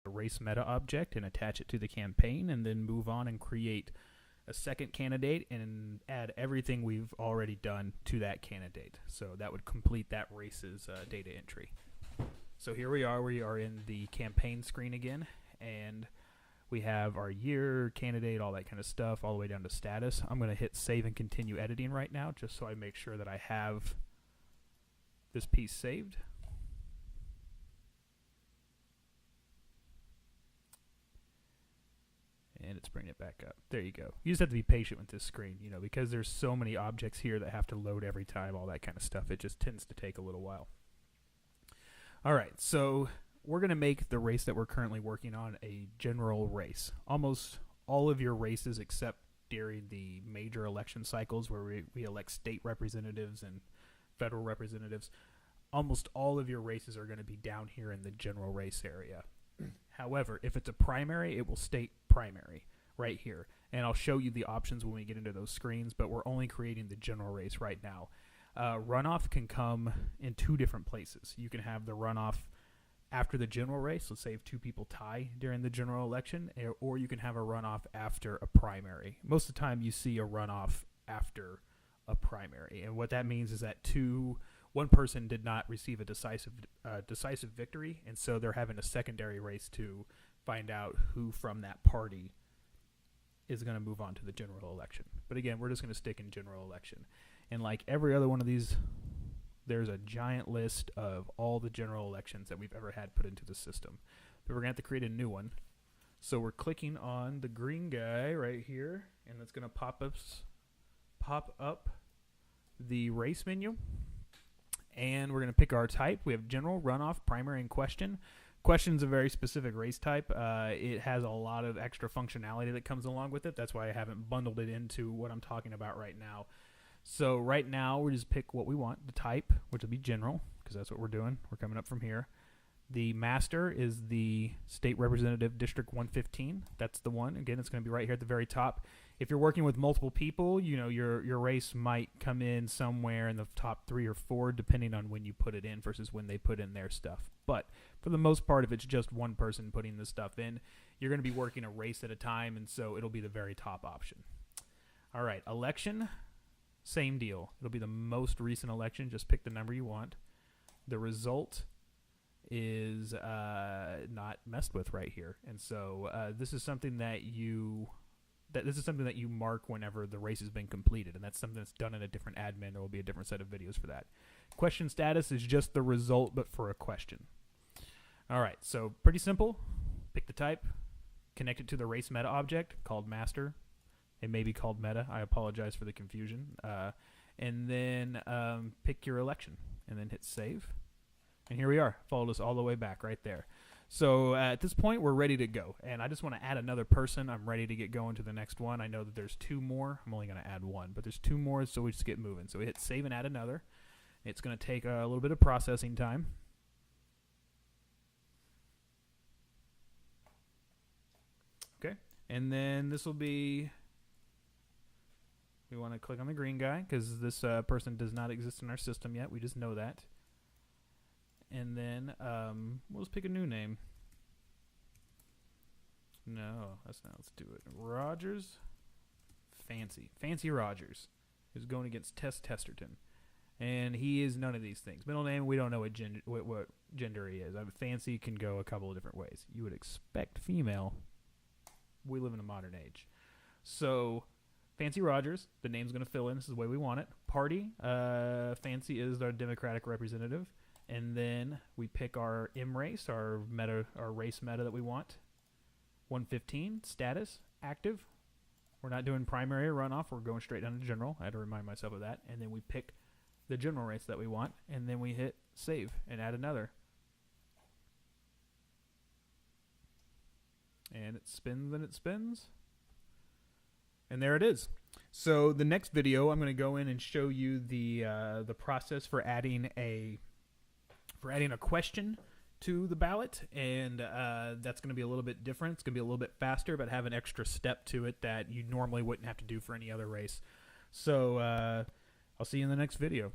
race meta object and attach it to the campaign, and then move on and create a second candidate and add everything we've already done to that candidate. So that would complete that race's data entry. So here we are in the campaign screen again, and we have our year, candidate, all that kind of stuff, all the way down to status. I'm going to hit save and continue editing right now, just so I make sure that I have this piece saved. And it's bringing it back up. There you go. You just have to be patient with this screen, you know, because there's so many objects here that have to load every time, all that kind of stuff. It just tends to take a little while. All right, so we're going to make the race that we're currently working on a general race. Almost all of your races, except during the major election cycles where we elect state representatives and federal representatives, almost all of your races are going to be down here in the general race area. However, if it's a primary, it will state primary right here. And I'll show you the options when we get into those screens, but we're only creating the general race right now. Runoff can come in two different places. You can have the runoff after the general race. Let's say if two people tie during the general election, or you can have a runoff after a primary. Most of the time you see a runoff after a primary. And what that means is that one person did not receive a decisive victory, and so they're having a secondary race to find out who from that party is going to move on to the general election. But again, we're just going to stick in general election. And like every other one of these, there's a giant list of all the general elections that we've ever had put into the system. But we're going to have to create a new one. So we're clicking on the green guy right here, and it's going to pop up the race menu. And we're going to pick our type. We have general, runoff, primary, and question. Question's a very specific race type. It has a lot of extra functionality that comes along with it. That's why I haven't bundled it into what I'm talking about right now. So right now, we just pick what we want, the type, which will be general, because that's what we're doing. We're coming up from here. The master is the State Representative District 115. That's the one. Again, it's going to be right here at the very top. If you're working with multiple people, you know, your race might come in somewhere in the top 3 or 4, depending on when you put it in versus when they put in their stuff. But for the most part, if it's just one person putting this stuff in, you're going to be working a race at a time, and so it'll be the very top option. All right, election, same deal. It'll be the most recent election. Just pick the number you want. The result is not messed with right here, and so this is something that you mark whenever the race has been completed, and that's something that's done in a different admin. There will be a different set of videos for that. Question status is just the result, but for a question. All right, so pretty simple. Pick the type, connect it to the race meta object called master. It may be called meta. I apologize for the confusion. And then pick your election, and then hit save. And here we are. Followed us all the way back right there. So at this point, we're ready to go. And I just want to add another person. I'm ready to get going to the next one. I know that there's 2 more. I'm only going to add 1, but there's 2 more, so we just get moving. So we hit save and add another. It's going to take a little bit of processing time. Okay. And then this will be, we want to click on the green guy because this person does not exist in our system yet. We just know that. And then we'll just pick a new name. No, that's not. Let's do it. Rogers. Fancy Rogers is going against Tess Testerton. And he is none of these things. Middle name, we don't know what gender he is. Fancy can go a couple of different ways. You would expect female. We live in a modern age. So Fancy Rogers, the name's going to fill in. This is the way we want it. Party, Fancy is our Democratic representative. And then we pick our M race, our race meta that we want. 115, status, active. We're not doing primary or runoff. We're going straight down to general. I had to remind myself of that. And then we pick the general race that we want. And then we hit save and add another. And it spins and it spins. And there it is. So the next video, I'm going to go in and show you the process for adding a question to the ballot, and that's going to be a little bit different. It's going to be a little bit faster, but have an extra step to it that you normally wouldn't have to do for any other race. So I'll see you in the next video.